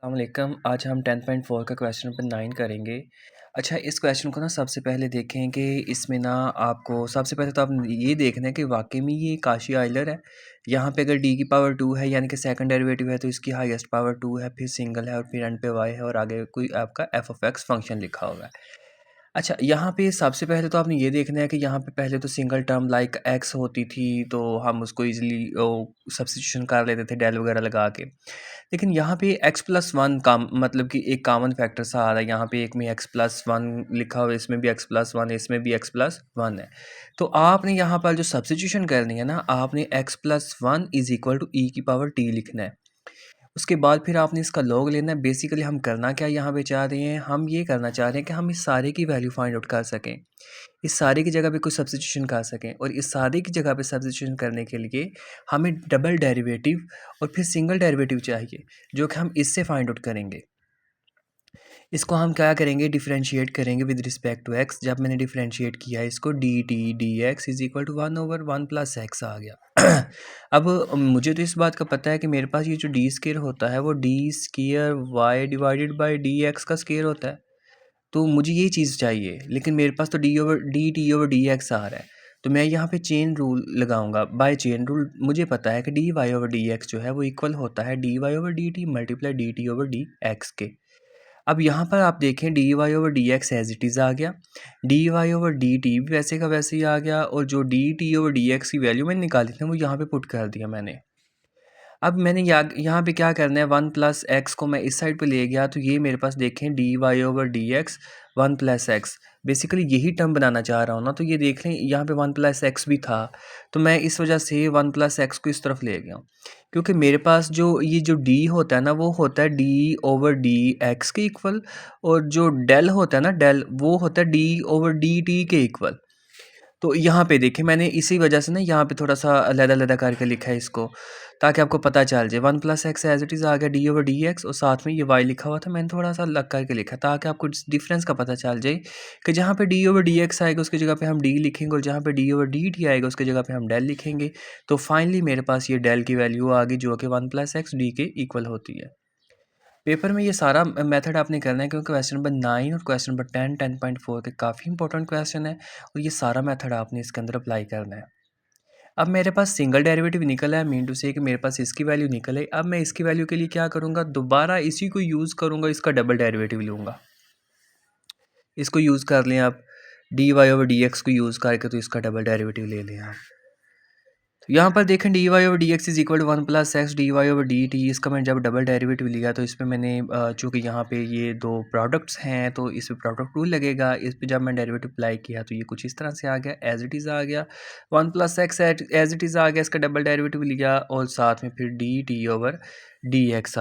अस्सलामुअलैकुम। आज हम 10.4 का क्वेश्चन नंबर 9 करेंगे। अच्छा, इस क्वेश्चन को ना सबसे पहले देखें कि इसमें ना आपको सबसे पहले तो आप ये देखना है कि वाकई में ये काशी आइलर है। यहाँ पे अगर डी की पावर 2 है यानी कि सेकंड डेरिवेटिव है तो इसकी हाईएस्ट पावर 2 है, फिर सिंगल है और फिर एंड पे वाई है और आगे कोई आपका एफ ऑफ एक्स फंक्शन लिखा होगा है। अच्छा, यहाँ पे सबसे पहले तो आपने ये देखना है कि यहाँ पे पहले तो सिंगल टर्म लाइक एक्स होती थी, तो हम उसको ईज़िली सब्स्टिट्यूशन कर लेते थे डेल वगैरह लगा के। लेकिन यहाँ पे एक्स प्लस वन का मतलब कि एक कॉमन फैक्टर सा आ रहा है। यहाँ पे एक में एक्स प्लस वन लिखा हुआ है, इसमें भी एक्स प्लस वन है, इसमें भी एक्स प्लस वन है। तो आपने यहाँ पर जो सब्स्टिट्यूशन करनी है ना, आपने X plus one is equal to E की पावर टी लिखना है। उसके बाद फिर आपने इसका लॉग लेना है। बेसिकली हम करना क्या यहाँ पे चाह रहे हैं, हम ये करना चाह रहे हैं कि हम इस सारे की वैल्यू फाइंड आउट कर सकें, इस सारे की जगह पे कुछ सब्स्टिट्यूशन कर सकें। और इस सारे की जगह पे सब्स्टिट्यूशन करने के लिए हमें डबल डेरिवेटिव और फिर सिंगल डेरिवेटिव चाहिए, जो कि हम इससे फाइंड आउट करेंगे। इसको हम क्या करेंगे, डिफरेंशिएट करेंगे विद रिस्पेक्ट टू एक्स। जब मैंने डिफरेंशिएट किया इसको, D T D X is equal to 1/1 + X आ गया। अब मुझे तो इस बात का पता है कि मेरे पास ये जो डी स्केयर होता है वो D square Y divided by D X का स्केयर होता है। तो मुझे ये चीज़ चाहिए, लेकिन मेरे पास तो डी एक्स आ रहा है। तो मैं यहाँ पे चेन रूल लगाऊंगा। बाय चेन रूल मुझे पता है कि D Y over D X जो है वो इक्वल होता है D Y over D T multiply D T over D X के। अब यहाँ पर आप देखें D Y over D X as it is आ गया, D Y over D T भी वैसे का वैसे ही आ गया, और जो D T over D x की वैल्यू मैंने निकाली थी वो यहाँ पे पुट कर दिया मैंने। अब मैंने यहाँ पे क्या करना है, 1 + x को मैं इस साइड पे ले गया, तो ये मेरे पास देखें D Y over D X 1 + x। Basically यही टर्म बनाना चाह रहा हूँ ना, तो ये देख लें यहाँ पे 1 + x भी था, तो मैं इस वजह से 1 + x को इस तरफ ले गया हूँ। क्योंकि मेरे पास जो ये जो d होता है ना, वो होता है d ओवर डी एक्स के इक्वल, और जो डेल होता है ना, डेल वो होता है d ओवर डी टी के इक्वल। तो यहाँ पे देखिए मैंने इसी वजह से ना यहाँ पे थोड़ा सा अलग-अलग करके लिखा है इसको, ताकि आपको पता चल जाए। 1 + x एज इट इज़ आ गया डी ओवर डी एक्स, और साथ में ये y लिखा हुआ था, मैंने थोड़ा सा अलग करके लिखा ताकि आपको डिफरेंस का पता चल जाए कि जहाँ पे डी ओवर डी एक्स आएगा उसकी जगह पे हम d लिखेंगे, और जहाँ पे डी ओवर डी टी आएगा उसकी जगह पे हम डेल लिखेंगे। तो फाइनली मेरे पास ये डेल की वैल्यू आ गई, जो कि 1 + x डी के इक्वल होती है। पेपर में ये सारा मेथड आपने करना है, क्योंकि क्वेश्चन नंबर 9 और क्वेश्चन नंबर 10 के काफ़ी इंपॉर्टेंट क्वेश्चन है, और ये सारा मेथड आपने इसके अंदर अप्लाई करना है। अब मेरे पास सिंगल डेरिवेटिव निकला है, मीन टू से कि मेरे पास इसकी वैल्यू निकल है। अब मैं इसकी वैल्यू के लिए क्या करूँगा, दोबारा इसी को यूज़ करूँगा, इसका डबल डेरिवेटिव लूँगा। इसको यूज़ कर लें आप, D Y over D X को यूज़ करके, तो इसका डबल डेरिवेटिव ले लें आप। यहाँ पर देखें D Y over D X is equal to 1 + x D Y over D T. इसका मैंने जब डबल डेरिवेटिव लिया तो इसमें मैंने चूँकि यहाँ पे ये दो प्रोडक्ट्स हैं तो इस पे प्रोडक्ट रूल लगेगा। इस पे जब मैं डेरिवेटिव अप्लाई किया तो ये कुछ इस तरह से आ गया, एज इट इज़ आ गया। 1 + x एज इट इज़ आ गया, इसका डबल डेरिवेटिव लिया, और साथ में फिर D T over D x